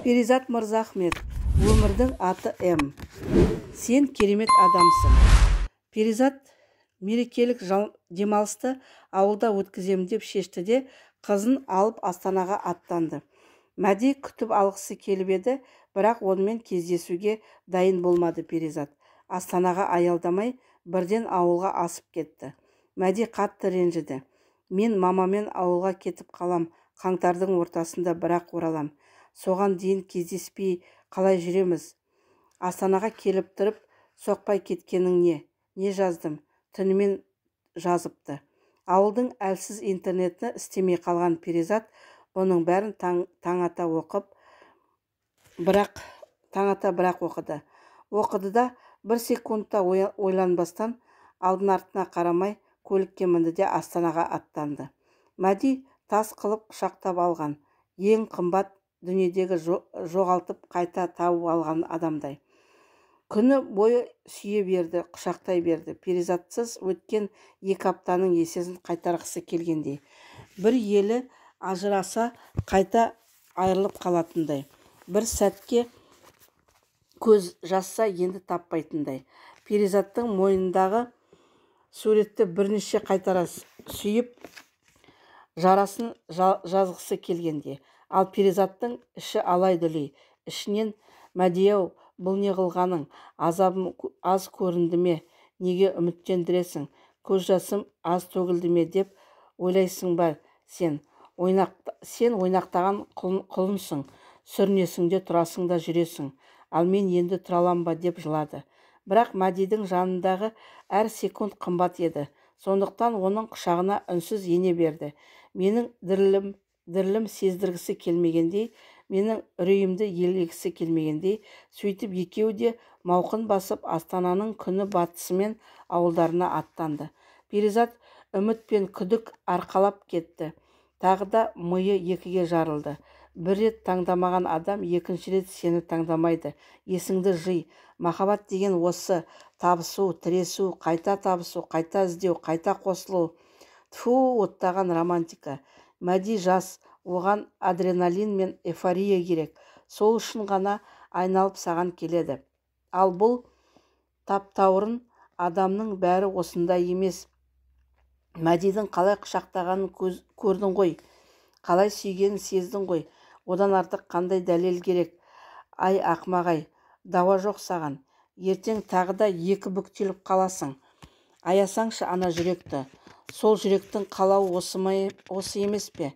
Перизат Мырзахмет, өмірдің аты М. Сен керемет адамсың. Перизат мерекелік демалысты ауылда өткіземін деп шешті де қызын алып Астанаға аттанды. Мәди күтіп алғысы келіп еді, бірақ онымен кездесуге дайын болмады Перизат. Астанаға аялдамай бірден ауылға асып кетті. Мәди қатты ренжіді. Мен мамамен ауылға кетіп қалам, қаңтардың ортасында бірақ оралам. Соған дейін кездеспей қалай жүреміз? Астанаға келіп тұрып, соқпай кеткенің не? Не жаздым? Түнімен жазыпты. Ауылдың әлсіз интернетті істемей қалған Перизат оның бәрін таң ата бірақ оқыды. Оқыды да бір секундта ойланбастан алдын артына қарамай көлікке мінді де Астанаға аттанды. Мәди тас қылып құшақтап алған, ең қымбат дүниедегі жоғалтып қайта тауып алған адамдай. Күні бойы сүйе берді, құшақтай берді. Перизатсыз өткен 2 аптаның есесін қайтарғысы келгендей. Бір елі ажыраса қайта айырылып қалатындай. Бір сәтке көз жазса енді таппайтындай. Перизаттың мойнындағы суретті бірнеше қайтара сүйіп, жарасын жазғысы келгенде. Ал Перизаттың іші алай-дүлей. Ішінен Мәди-ау, бұл не қылғаның? Азабым аз көрінді ме? Неге үміттендіресің? Көз жасым аз төгілді ме деп ойлайсың ба сен? Сен ойнақтаған құлынсың, сүрінесің де тұрасың да жүресің. Ал мен енді тұралам ба деп жылады. Бірақ Мәдидің жанындағы әр секунд қымбат еді. Сондықтан оның құшағына үнсіз ене берді. Менің дірілім сездіргісі келмегендей, менің үрейімді елегісі келмегендей, сөйтіп екеуі де мауқын басып Астананың күні батысымен ауылдарына аттанды. Перизат үміт пен күдік арқалап кетті. Тағы да миы екіге жарылды. Бір рет таңдамаған адам екінші рет сені таңдамайды. Есіңді жи. Махаббат деген осы: табысу, тіресу, қайта табысу, қайта іздеу, қайта қосылу. Тфу, оттаған романтика. Мәди жас, оған адреналин мен эйфория керек. Сол үшін ғана айналып саған келеді. Ал бұл таптаурын адамның бәрі осындай емес. Мәдидің қалай құшақтағанын көрдің ғой, қалай сүйгенін сездің ғой. Одан артық қандай дәлел керек? Ай ақмағай, дауа жоқ саған. Ертең тағы да 2 бүктеліп қаласың. Аясаңшы ана жүректі. Сол жүректің қалауы осы емес пе?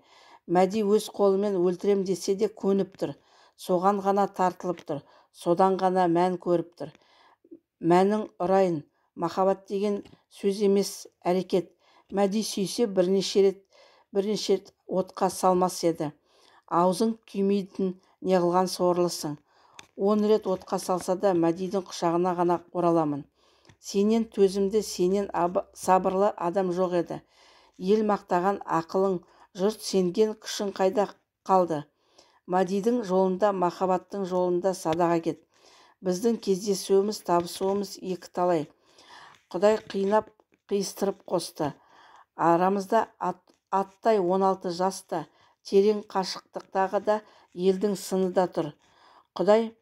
Мәди өз қолымен өлтірем десе де көніп тұр. Соған ғана тартылып тұр. Содан ғана мән көріп тұр. Мәнің ұрайын. Махаббат деген сөз емес, әрекет. Мәди сүйсе бірнеше рет отқа салмас еді. Аузың күймейтін неғылған сорлысың. 10 рет отқа салса да Мәдидің құшағына ғана ораламын. Сенен төзімді, сенен сабырлы адам жоқ еді. Ел мақтаған ақылың, жұрт сенген күшің қайда қалды? Мәдидің жолында, махаббаттың жолында садаға кет. Біздің кездесуіміз, табысуымыз екі талай. Құдай қинап, қиыстырып қосты. Арамызда аттай 16 жаста, терең қашықтықтағы да елдің сыны да тұр. Құдай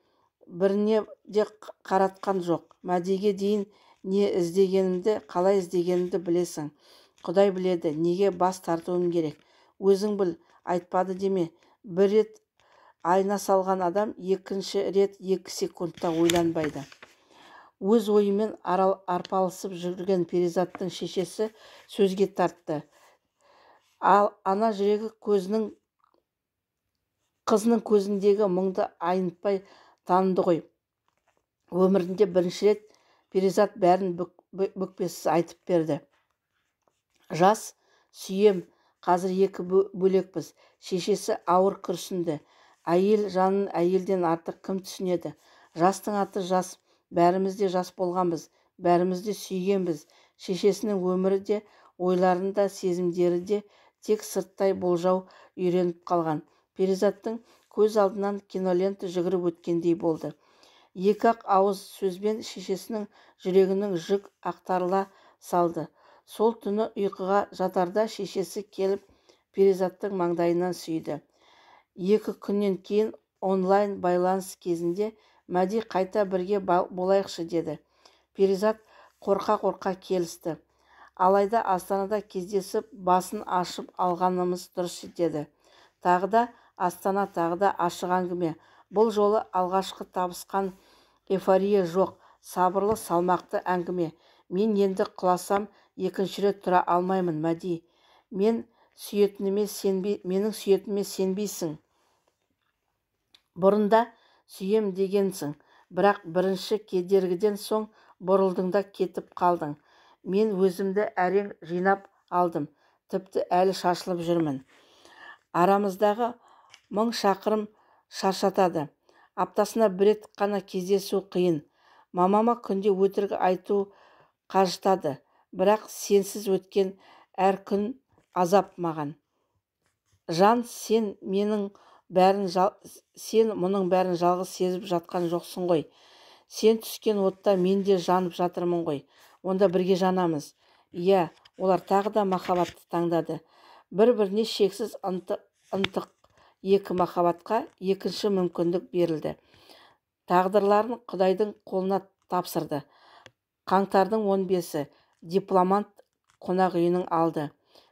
біріне де қаратқан жоқ. Мәдиге дейін не іздегенімді, қалай іздегенімді білесің. Құдай біледі, неге бас тартуым керек. Өзің біл, айтпады деме. Бір рет айна салған адам екінші рет 2 секундта ойланбайды. Өз ойымен арпалысып жүрген Перизаттың шешесі сөзге тартты. Ал ана жүрегі қызының көзіндегі мұңды айнытпай таныды ғой. Өмірінде бірінші рет Перизат бәрін бүкпесіз айтып берді. Жас, сүйем, қазір 2 бөлекпіз. Шешесі ауыр күрсінді. Әйел жанын әйелден артық кім түсінеді? Жастың аты жас. Бәріміз де жас болғанбыз. Бәріміз де сүйгенбіз. Шешесінің өмірі де, ойларында да, сезімдері де тек сырттай болжау үйреніп қалған. Перизаттың көз алдынан кинолента жүгіріп өткендей болды. 2-ақ ауыз сөзбен шешесінің жүрегінің жүк ақтарыла салды. Сол түні ұйқыға жатарда шешесі келіп Перизаттың маңдайынан сүйді. 2 күннен кейін онлайн байланыс кезінде Мәди қайта бірге болайықшы деді. Перизат қорқа-қорқа келісті. Алайда Астанада кездесіп басын ашып алғанымыз дұрыс деді. Тағы да Астана, тағы да ашық әңгіме. Бұл жолы алғашқы табысқан эйфория жоқ, сабырлы салмақты әңгіме. Мен енді құласам екінші рет тұра алмаймын, Мәди. Менің сүйетініме сенбейсің. Бұрында сүйем дегенсің, бірақ бірінші кедергіден соң бұрылдың да кетіп қалдың. Мен өзімді әрең жинап алдым, тіпті әлі шашылып жүрмін. Арамыздағы 1000 шақырым шаршатады. Аптасына бір рет қана кездесу қиын. Мамама күнде өтірік айту қажытады, бірақ сенсіз өткен әр күн азап маған. Жан, сен мұның бәрін жалғыз сезіп жатқан жоқсың ғой. Сен түскен отта мен де жанып жатырмын ғой. Онда бірге жанамыз. Иә, олар тағы да махаббатты таңдады. Бір-біріне шексіз ынтық екі махаббатқа екінші мүмкіндік берілді. Тағдырларын Құдайдың қолына тапсырды. Қаңтардың 15-і дипломант қонақ үйінің алды.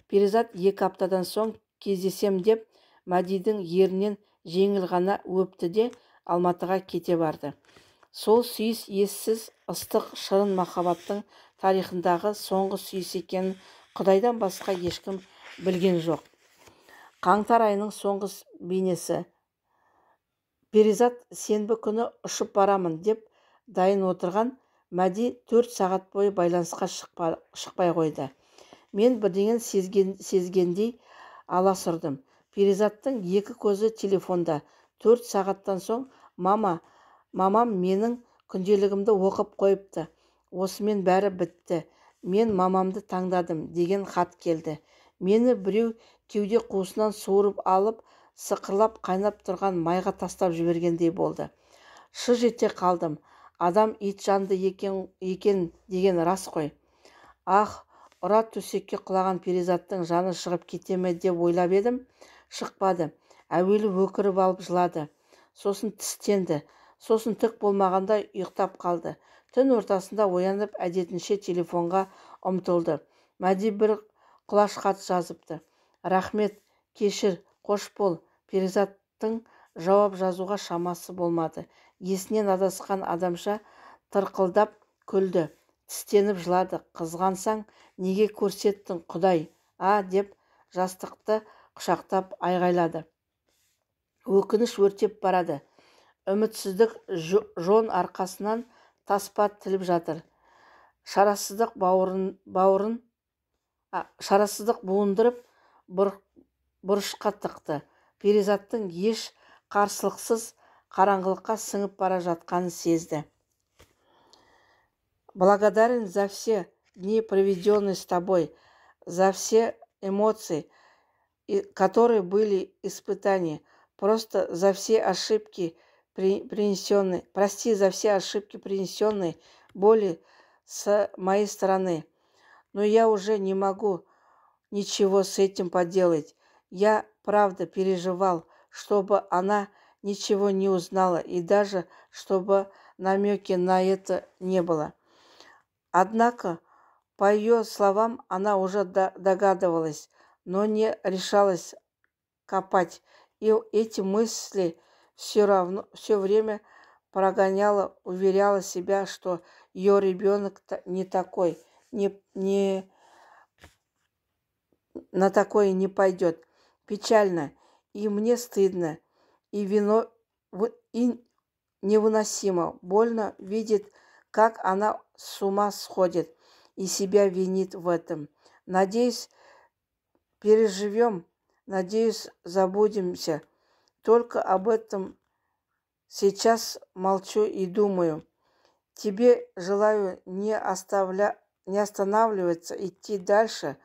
Перизат 2 аптадан соң кездесем деп Мәдидің ерінен жеңіл ғана өпті де Алматыға кете барды. Сол сүйіс ессіз, ыстық, шырын махаббаттың тарихындағы соңғы сүйіс екенін Құдайдан басқа ешкім білген жоқ. Қаңтар айының соңғы бейнесі. Перизат сенбі күні ұшып барамын деп дайын отырған Мәди 4 сағат бойы байланысқа шықпай қойды. Мен бірдеңен сезгендей аласұрдым. Перизаттың 2 көзі телефонда. 4 сағаттан соң мамам менің күнделігімді оқып қойыпты. Осымен бәрі бітті. Мен мамамды таңдадым деген хат келді. Мені біреу кеуде қуысынан суырып алып, сықырлап қайнап тұрған майға тастап жібергендей болды. Шыж ете қалдым. Адам ит жанды екен деген рас қой. Ұра төсекке құлаған Перизаттың жаны шығып кетеме деп ойлап едім. Шықпады. Әуелі өкіріп алып жылады. Сосын тістенді. Сосын түк болмағанда ұйықтап қалды. Түн ортасында оянып әдетінше телефонға ұмтылды. Мәди бір құлаш хат жазыпты. Рахмет, кешір, қош бол. Перизаттың жауап жазуға шамасы болмады. Есінен адасқан адамша тырқылдап күлді. Тістеніп жылады. Қызғансаң, неге көрсеттің, Құдай? Деп жастықты құшақтап айғайлады. Өкініш өртеп барады. Үмітсіздік жон арқасынан таспа тіліп жатыр. Шарасыздық буындырып бұрышқа тықты. Перизаттың еш қарсылықсыз қараңғылыққа сіңіп бара жатқанын сезді. Благодарен за все дни, проведенные с тобой, за все эмоции, которые были испытания, просто за все ошибки принесенные, прости за все ошибки, принесенные боли с моей стороны. Но я уже не могу ничего с этим поделать. Я правда переживал, чтобы она ничего не узнала, и даже чтобы намеки на это не было. Однако, по ее словам, она уже догадывалась, но не решалась копать, и эти мысли все время прогоняла, уверяла себя, что ее ребенок не такой, на такое не пойдет. Печально, и мне стыдно, и невыносимо больно видеть, как она с ума сходит и себя винит в этом. Надеюсь, переживем, надеюсь, забудемся. Только об этом сейчас молчу и думаю. Тебе желаю не останавливаться, идти дальше.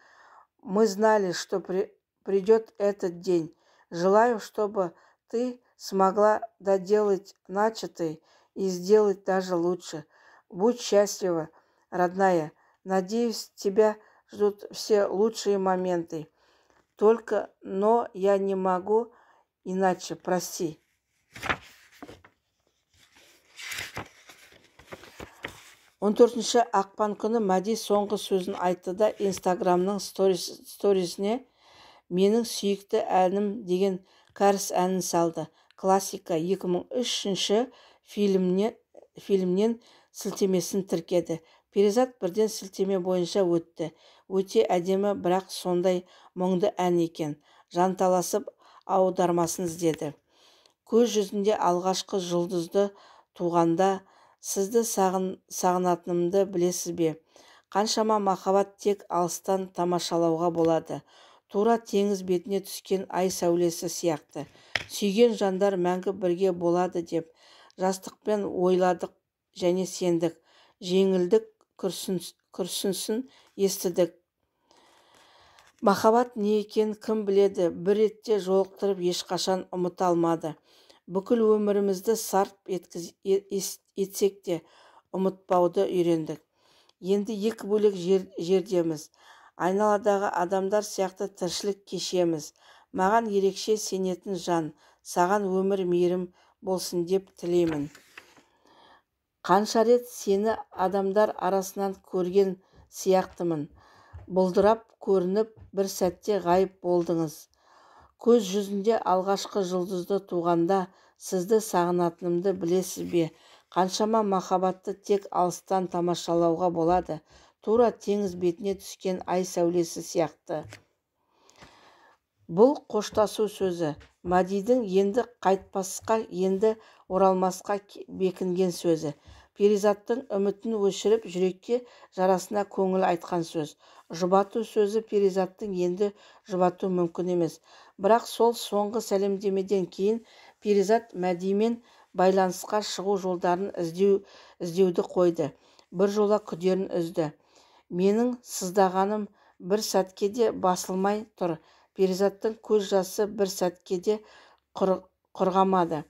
Мы знали, что придет этот день. Желаю, чтобы ты смогла доделать начатое и сделать даже лучше. Будь счастлива, родная. Надеюсь, тебя ждут все лучшие моменты. Но я не могу иначе, прости. «14 ақпан күні Мәди соңғы сөзін айтты да Инстаграмның сторисіне менің сүйікті әнім деген кәріс әнін салды. Классика 2003 фильмнен сілтемесін тіркеді. Перизат бірден сілтеме бойынша өтті. Өте әдемі, бірақ сондай мұңды ән екен. Жанталасып аудармасын іздеді. Көз жүзінде алғашқы жұлдызды туғанда сізді сағынатынымды білесіз бе? Қаншама махаббат тек алыстан тамашалауға болады. Тура теңіз бетіне түскен ай сәулесі сияқты. Сүйген жандар мәңгі бірге болады деп жастықпен ойладық және сендік. Жеңілдік күрсінсін естідік. Махаббат не екен кім біледі, бір ретте жолықтырып ешқашан ұмыта алмады. Бүкіл өмірімізді сарп етсек те ұмытпауды үйрендік. Енді екі бөлек жердеміз. Айналадағы адамдар сияқты тіршілік кешеміз. Маған ерекше сенетін жан, саған өмір мейірім болсын деп тілеймін. Қанша рет сені адамдар арасынан көрген сияқтымын. Бұлдырап көрініп, бір сәтте ғайып болдыңыз. Көз жүзінде алғашқы жұлдызды туғанда сізді сағынатынымды білесіз бе? Қаншама махаббатты тек алыстан тамашалауға болады. Тура теңіз бетіне түскен ай сәулесі сияқты. Бұл қоштасу сөзі. Мәдидің енді қайтпасқа, енді оралмасқа бекінген сөзі. Перизаттың үмітін өшіріп, жүрекке жарасына көңіл айтқан сөз. Жұбату сөзі Перизаттың енді жұбату мүмкін емес. Бірақ сол соңғы сәлемдемеден кейін Перизат Мәдимен байланысқа шығу жолдарын іздеуді қойды. Бір жола күдерін үзді. Менің сыздағаным бір сәтке де басылмай тұр. Перизаттың көз жасы бір сәтке де құрғамады.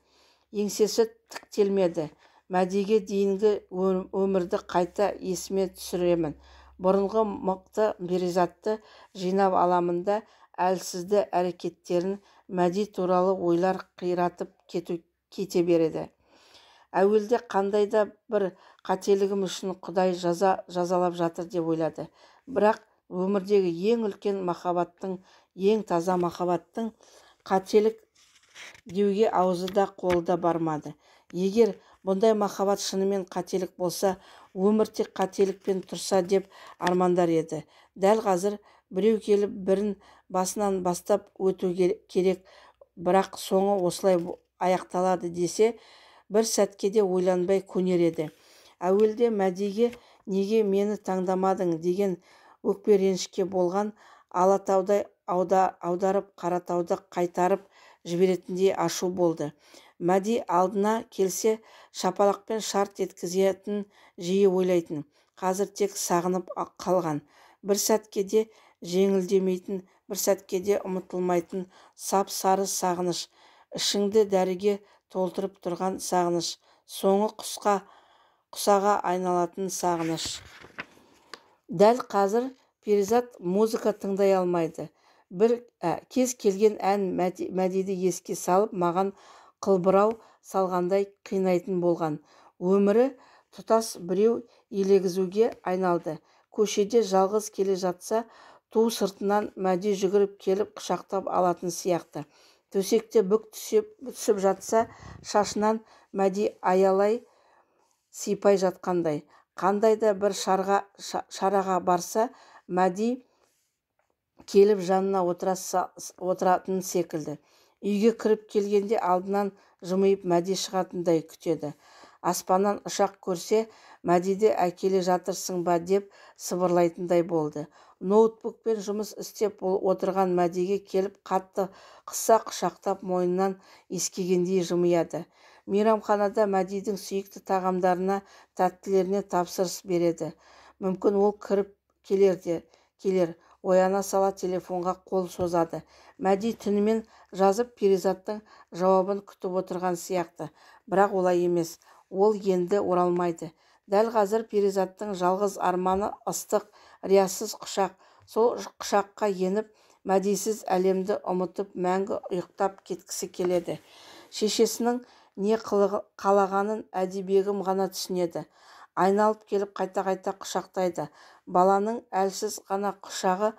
Еңсесі тіктелмеді. Мәдиге дейінгі өмірді қайта есіме түсіремін. Бұрынғы мықты Перизатты жинап аламында әлсізді әрекеттерін Мәди туралы ойлар қиратып кете береді. Әуелде қандай да бір қателігім үшін Құдай жазалап жатыр деп ойлады. Бірақ өмірдегі ең үлкен махаббаттың, ең таза махаббаттың қателік деуге аузы да қолы да бармады. Егер бұндай махаббат шынымен қателік болса, өмір тек қателікпен тұрса деп армандар еді. Дәл қазір біреу келіп бірін басынан бастап өту керек, бірақ соңы осылай аяқталады десе, бір сәтке де ойланбай көнер еді. Әуелде Мәдиге неге мені таңдамадың деген өкпе ренішке болған, Алатаудай аударып Қаратауды қайтарып жіберетіндей ашу болды. Мәди алдына келсе шапалақпен шарт еткізетін жиі ойлайтын. Қазір тек сағынып қалған. Бір сәтке де жеңілдемейтін, бір сәтке де ұмытылмайтын сап-сары сағыныш. Ішіңді дәріге толтырып тұрған сағыныш. Соңы құсаға айналатын сағыныш. Дәл қазір Перизат музыка тыңдай алмайды. Бір кез келген ән Мәдиді еске салып, маған қылбырау салғандай қинайтын болған. Өмірі тұтас біреу елегізуге айналды. Көшеде жалғыз келе жатса, ту сыртынан Мәди жүгіріп келіп құшақтап алатын сияқты. Төсекте бүк түсіп жатса, шашынан Мәди аялай сипай жатқандай. Қандай да бір шараға барса, Мәди келіп жанына отыратын секілді. Үйге кіріп келгенде алдынан жымиып Мәди шығатындай күтеді. Аспаннан ұшақ көрсе, Мәдиді әкеле жатырсың ба деп сыбырлайтындай болды. Ноутбукпен жұмыс істеп отырған Мәдиге келіп қатты қыса құшақтап мойнынан иіскегендей жымияды. Мейрамханада Мәдидің сүйікті тағамдарына, тәттілеріне тапсырыс береді. Мүмкін ол кіріп келер, ояна сала телефонға қол созады. Мәди түнімен жазып Перизаттың жауабын күтіп отырған сияқты. Бірақ олай емес. Ол енді оралмайды. Дәл қазір Перизаттың жалғыз арманы ыстық, риясыз құшақ. Сол құшаққа еніп, Мәдисіз әлемді ұмытып, мәңгі ұйықтап кеткісі келеді. Шешесінің не қалағанын Әдибегім ғана түсінеді. Айналып келіп қайта-қайта құшақтайды. Баланың әлсіз ғана құшағы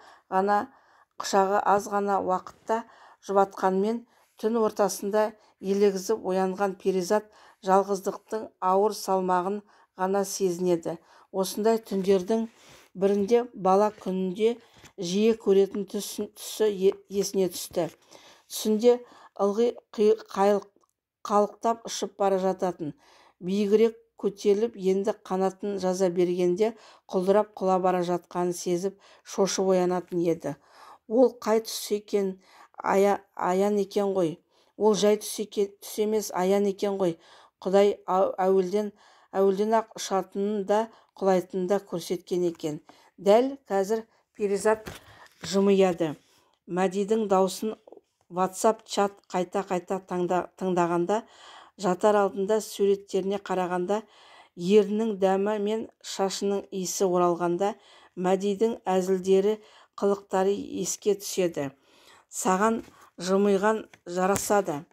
аз ғана уақытта жұбатқанмен түн ортасында елегізіп оянған Перизат жалғыздықтың ауыр салмағын ғана сезінеді. Осындай түндердің бірінде бала күнінде жиі көретін түсі есіне түсті. Түсінде ылғи қалықтап ұшып бара жататын, биігірек көтеріліп енді қанатын жаза бергенде құлдырап құла бара жатқанын сезіп шошып оянатын еді. Ол қай түс екен, аян екен ғой. Ол жай түс емес, аян екен ғой. Құдай әуелден-ақ ұшатынын да құлайтынын да көрсеткен екен. Дәл қазір Перизат жымияды. Мәдидің даусын WhatsApp-чат қайта-қайта тыңдағанда, жатар алдында суреттеріне қарағанда, ерінің дәмі мен шашының иісі оралғанда, Мәдидің әзілдері, қылықтары еске түседі. Саған жымиған жарасады,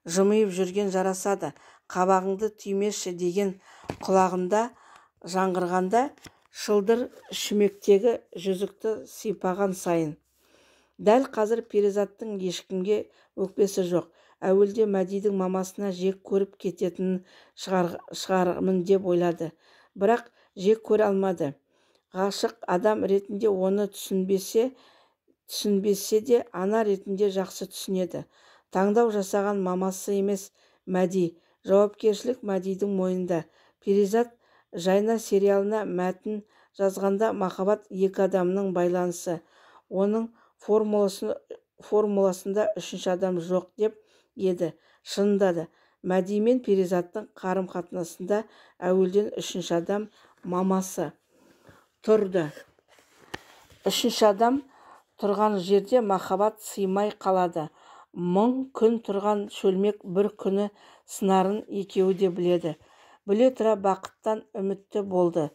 жымиып жүрген жарасады, қабағыңды түймеші деген құлағында жаңғырғанда, шылдыр шүмектегі жүзікті сипаған сайын. Дәл қазір Перизаттың ешкімге өкпесі жоқ. Әуелде Мәдидің мамасына жек көріп кететінін шығармын деп ойлады. Бірақ жек көре алмады. Ғашық адам ретінде оны түсінбесе де ана ретінде жақсы түсінеді. Таңдау жасаған мамасы емес Мәди. Жауапкершілік Мәдидің мойнында. Перизат Жайна сериалына мәтін жазғанда махаббат екі адамның байланысы. Оның формуласында үшінші адам жоқ деп еді. Шынында да Мәди мен Перизаттың қарым-қатынасында әуелден үшінші адам, мамасы, тұрды. Үшінші адам тұрған жерде махаббат сыймай қалады. Мың күн тұрған шөлмек бір күні сынарын екеуі де біледі. Біле тұра бақыттан үмітті болды.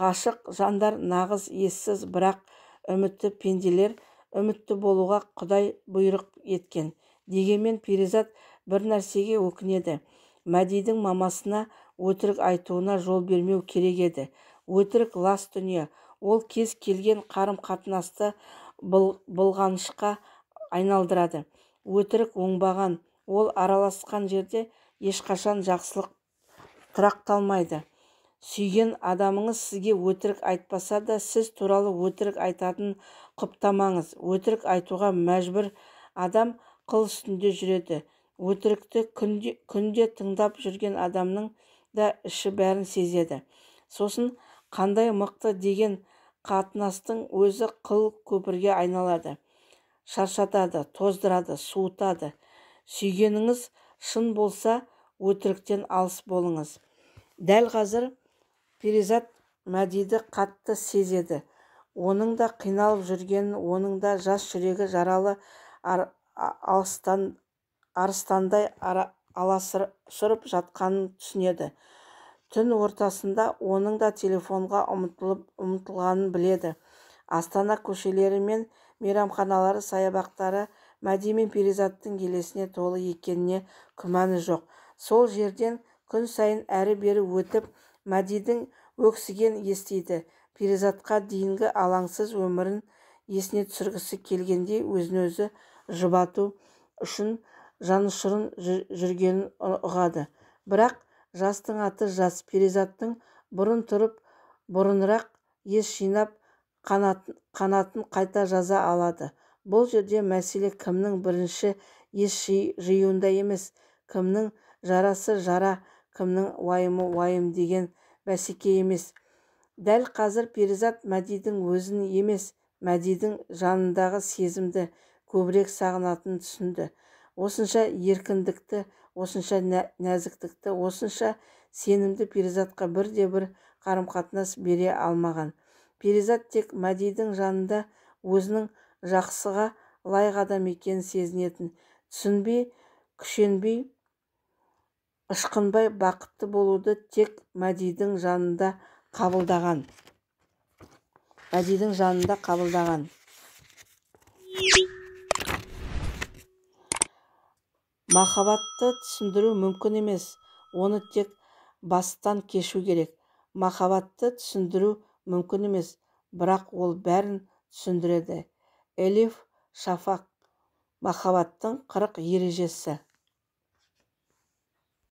Ғашық жандар нағыз ессіз, бірақ үмітті пенделер. Үмітті болуға Құдай бұйрық еткен. Дегенмен Перизат бір нәрсеге өкінеді. Мәдидің мамасына өтірік айтуына жол бермеу керек еді. Өтірік лас дүние. Ол кез келген қарым-қатынасты былғанышқа айналдырады. Өтірік оңбаған. Ол араласқан жерде ешқашан жақсылық тұрақталмайды. Сүйген адамыңыз сізге өтірік айтпаса да, сіз туралы өтірік айтатын құптамаңыз. Өтірік айтуға мәжбүр адам қыл үстінде жүреді. Өтірікті күнде тыңдап жүрген адамның да іші бәрін сезеді. Сосын қандай мықты деген қатынастың өзі қыл көпірге айналады. Шаршатады, тоздырады, суытады. Сүйгеніңіз шын болса, өтіріктен алыс болыңыз. Дәл қазір Перизат Мәдиді қатты сезеді. Оның да қиналып жүргенін, оның да жас жүрегі жаралы арыстандай аласұрып жатқанын түсінеді. Түн ортасында оның да телефонға ұмтылғанын біледі. Астана көшелері мен мейрамханалары, саябақтары Мәди мен Перизаттың елесіне толы екеніне күмәні жоқ. Сол жерден күн сайын әрі-бері өтіп, Мәдидің өксіген естиді. Перизатқа дейінгі алаңсыз өмірін есіне түсіргісі келгендей өзін-өзі жұбату үшін жанұшырын жүргенін ұғады. Бірақ жастың аты жас. Перизаттың бұрын тұрып, бұрынырақ ес жинап, қанатын қайта жаза алады. Бұл жерде мәселе кімнің бірінші ес жиюында емес, кімнің жарасы жара, кімнің уайымы уайым деген бәсеке емес. Дәл қазір Перизат Мәдидің өзін емес, Мәдидің жанындағы сезімді көбірек сағынатынын түсінді. Осынша еркіндікті, осынша нәзіктікті, осынша сенімді Перизатқа бірде-бір қарым-қатынас бере алмаған. Перизат тек Мәдидің жанында өзінің жақсыға лайық адам екенін сезінетін, түсінбей, күшенбей, ышқынбай бақытты болуды тек Мәдидің жанында қабылдаған. махаббатты түсіндіру мүмкін емес, оны тек бастан кешу керек. Махаббатты түсіндіру мүмкін емес, бірақ ол бәрін түсіндіреді. Элиф Шафақ. Махаббаттың 40 ережесі.